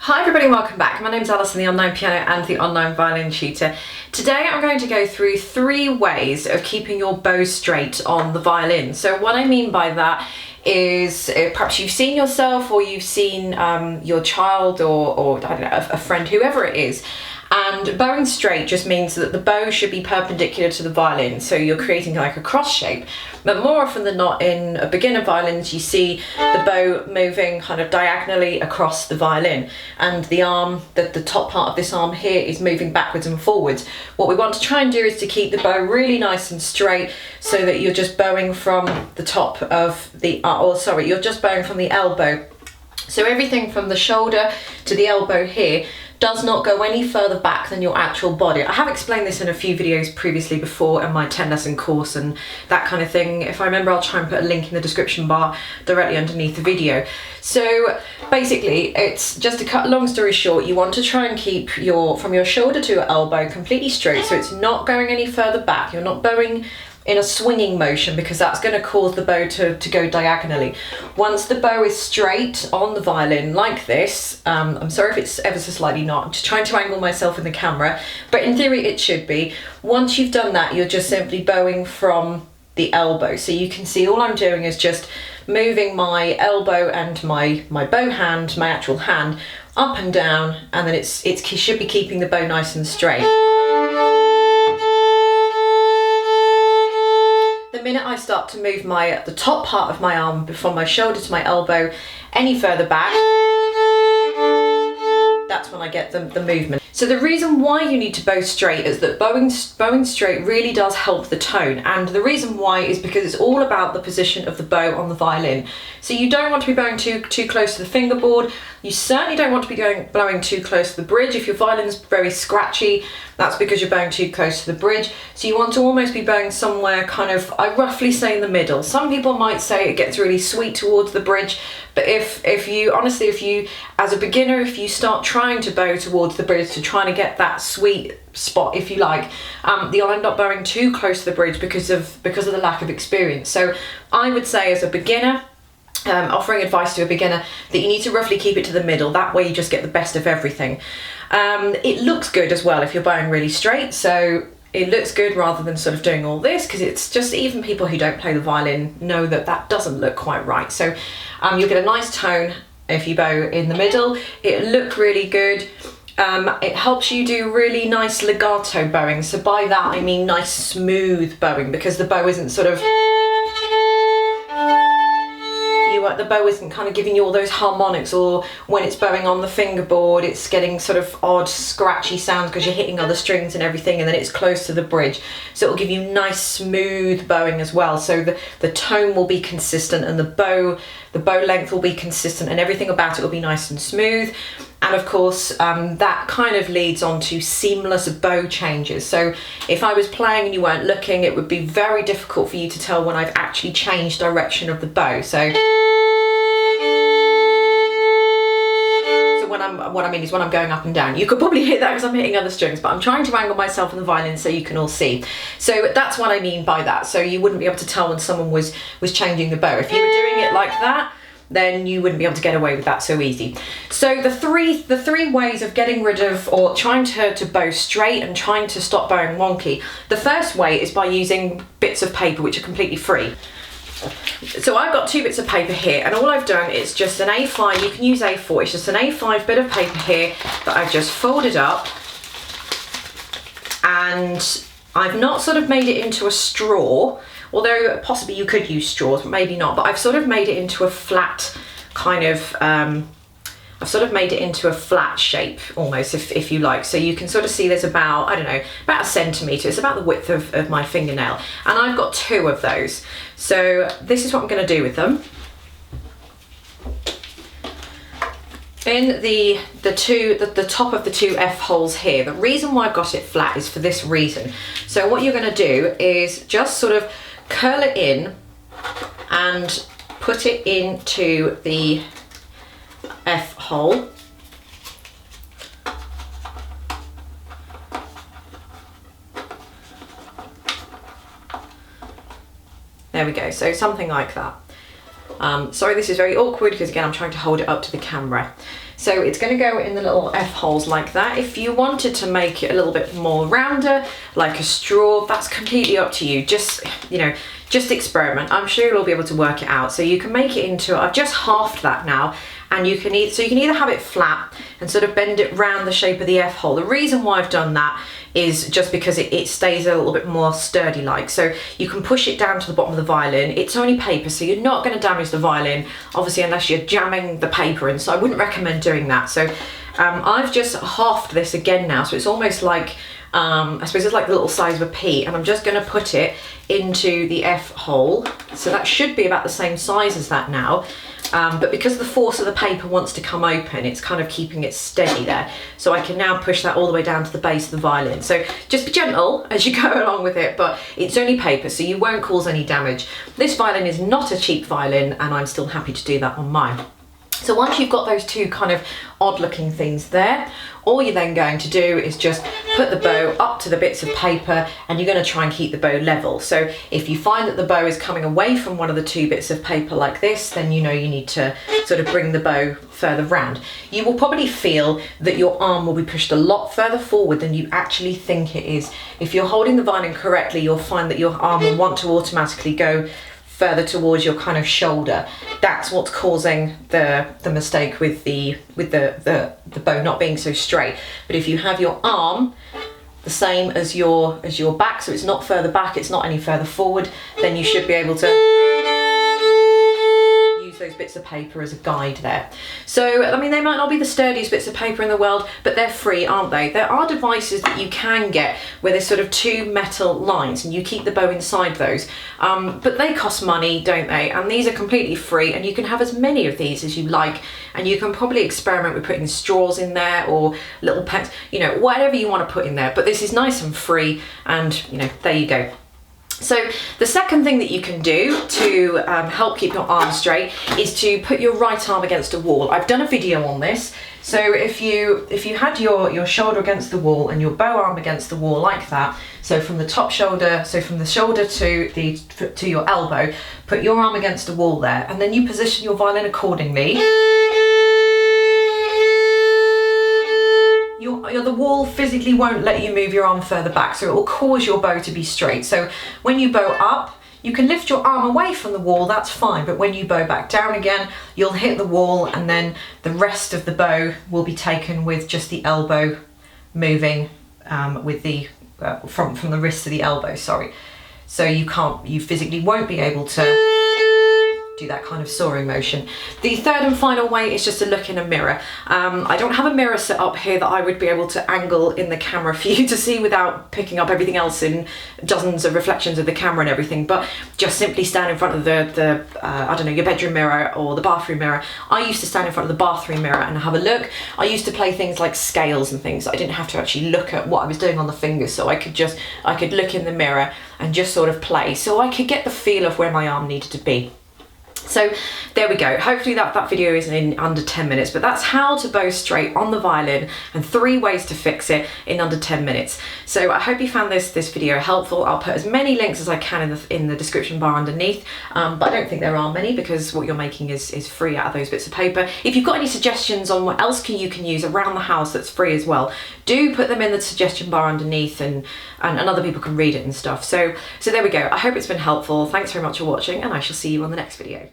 Hi everybody and welcome back. My name's Alison, the online piano and the online violin tutor. Today I'm going to go through 3 ways of keeping your bow straight on the violin. So what I mean by that is perhaps you've seen yourself or you've seen your child or I don't know, a friend, whoever it is. And bowing straight just means that the bow should be perpendicular to the violin, so you're creating like a cross shape. But more often than not in beginner violins you see the bow moving kind of diagonally across the violin, and the arm, the top part of this arm here is moving backwards and forwards. What we want to try and do is to keep the bow really nice and straight so that you're just bowing from the top of the, you're just bowing from the elbow. So everything from the shoulder to the elbow here does not go any further back than your actual body. I have explained this in a few videos previously before in my 10 lesson course and that kind of thing. If I remember, I'll try and put a link in the description bar directly underneath the video. So basically, it's just to cut a long story short, you want to try and keep from your shoulder to your elbow completely straight, so it's not going any further back. You're not bowing in a swinging motion because that's going to cause the bow to go diagonally. Once the bow is straight on the violin like this, I'm sorry if it's ever so slightly not, I'm just trying to angle myself in the camera, but in theory it should be. Once you've done that, you're just simply bowing from the elbow. So you can see all I'm doing is just moving my elbow and my bow hand, my actual hand, up and down, and then it should be keeping the bow nice and straight. The minute I start to move the top part of my arm from my shoulder to my elbow any further back, that's when I get the movement. So the reason why you need to bow straight is that bowing straight really does help the tone, and the reason why is because it's all about the position of the bow on the violin. So you don't want to be bowing too close to the fingerboard. You certainly don't want to be blowing too close to the bridge. If your violin's very scratchy, that's because you're bowing too close to the bridge. So you want to almost be bowing somewhere kind of, I roughly say in the middle. Some people might say it gets really sweet towards the bridge, but if you as a beginner, if you start trying to bow towards the bridge to trying to get that sweet spot, if you like, you'll end up bowing too close to the bridge because of the lack of experience. So I would say as a beginner, offering advice to a beginner, that you need to roughly keep it to the middle. That way you just get the best of everything. It looks good as well if you're bowing really straight, so it looks good rather than sort of doing all this, because it's just, even people who don't play the violin know that doesn't look quite right. So you'll get a nice tone if you bow in the middle. It'll look really good. It helps you do really nice legato bowing. So by that I mean nice smooth bowing, because the bow isn't sort of, the bow isn't kind of giving you all those harmonics, or when it's bowing on the fingerboard it's getting sort of odd scratchy sounds because you're hitting other strings and everything, and then it's close to the bridge. So it'll give you nice smooth bowing as well, so the tone will be consistent and the bow length will be consistent and everything about it will be nice and smooth. And of course that kind of leads on to seamless bow changes. So if I was playing and you weren't looking, it would be very difficult for you to tell when I've actually changed direction of the bow. So what I mean is when I'm going up and down. You could probably hear that because I'm hitting other strings, but I'm trying to angle myself on the violin so you can all see. So that's what I mean by that. So you wouldn't be able to tell when someone was changing the bow. If you were doing it like that, then you wouldn't be able to get away with that so easy. So the three ways of getting rid of, or trying to bow straight and trying to stop bowing wonky. The first way is by using bits of paper which are completely free. So I've got 2 bits of paper here, and all I've done is just an A5, you can use A4, it's just an A5 bit of paper here that I've just folded up, and I've not sort of made it into a straw, although possibly you could use straws, but maybe not, but I've sort of made it into a flat kind of, I've sort of made it into a flat shape almost, if you like. So you can sort of see there's about, I don't know, about 1 centimetre. It's about the width of my fingernail. And I've got 2 of those. So this is what I'm going to do with them. In the top of the 2 F holes here, the reason why I've got it flat is for this reason. So what you're going to do is just sort of curl it in and put it into the F hole. There we go, so something like that. Sorry, this is very awkward because again I'm trying to hold it up to the camera. So it's going to go in the little F holes like that. If you wanted to make it a little bit more rounder, like a straw, that's completely up to you. Just, you know, just experiment. I'm sure you'll be able to work it out. So you can make it into, I've just halved that now, and you can either have it flat and sort of bend it round the shape of the F hole. The reason why I've done that is just because it stays a little bit more sturdy like. So you can push it down to the bottom of the violin. It's only paper, so you're not going to damage the violin, obviously, unless you're jamming the paper in. So I wouldn't recommend doing that. So I've just halved this again now. So it's almost like, I suppose it's like the little size of a pea, and I'm just going to put it into the F hole. So that should be about the same size as that now. But because the force of the paper wants to come open, it's kind of keeping it steady there. So I can now push that all the way down to the base of the violin. So just be gentle as you go along with it, but it's only paper, so you won't cause any damage. This violin is not a cheap violin, and I'm still happy to do that on mine. So once you've got those two kind of odd looking things there, all you're then going to do is just put the bow up to the bits of paper, and you're going to try and keep the bow level. So if you find that the bow is coming away from one of the two bits of paper like this, then you know you need to sort of bring the bow further round. You will probably feel that your arm will be pushed a lot further forward than you actually think it is. If you're holding the violin correctly, you'll find that your arm will want to automatically go further towards your kind of shoulder. That's what's causing the mistake with the bow not being so straight. But if you have your arm the same as your back, so it's not further back, it's not any further forward, then you should be able to use those bits of paper as a guide there. So, I mean, they might not be the sturdiest bits of paper in the world, but they're free, aren't they? There are devices that you can get where there's sort of two metal lines and you keep the bow inside those, but they cost money, don't they? And these are completely free, and you can have as many of these as you like, and you can probably experiment with putting straws in there or little pens, you know, whatever you want to put in there. But this is nice and free, and you know, there you go. So the second thing that you can do to help keep your arm straight is to put your right arm against a wall. I've done a video on this. So if you had your shoulder against the wall and your bow arm against the wall like that, so from the top shoulder, so from the shoulder to your elbow, put your arm against a wall there, and then you position your violin accordingly. The wall physically won't let you move your arm further back, so it will cause your bow to be straight. So when you bow up, you can lift your arm away from the wall, that's fine, but when you bow back down again, you'll hit the wall, and then the rest of the bow will be taken with just the elbow moving with the from the wrist to the elbow, sorry. So you physically won't be able to do that kind of soaring motion. The third and final way is just to look in a mirror. I don't have a mirror set up here that I would be able to angle in the camera for you to see without picking up everything else in dozens of reflections of the camera and everything, but just simply stand in front of the I don't know, your bedroom mirror or the bathroom mirror. I used to stand in front of the bathroom mirror and have a look. I used to play things like scales and things. I didn't have to actually look at what I was doing on the fingers, so I could look in the mirror and just sort of play, so I could get the feel of where my arm needed to be. So there we go. Hopefully that video isn't in under 10 minutes, but that's how to bow straight on the violin and 3 ways to fix it in under 10 minutes. So I hope you found this video helpful. I'll put as many links as I can in the description bar underneath, but I don't think there are many because what you're making is free out of those bits of paper. If you've got any suggestions on what else you can use around the house that's free as well, do put them in the suggestion bar underneath, and other people can read it and stuff. So there we go. I hope it's been helpful. Thanks very much for watching, and I shall see you on the next video.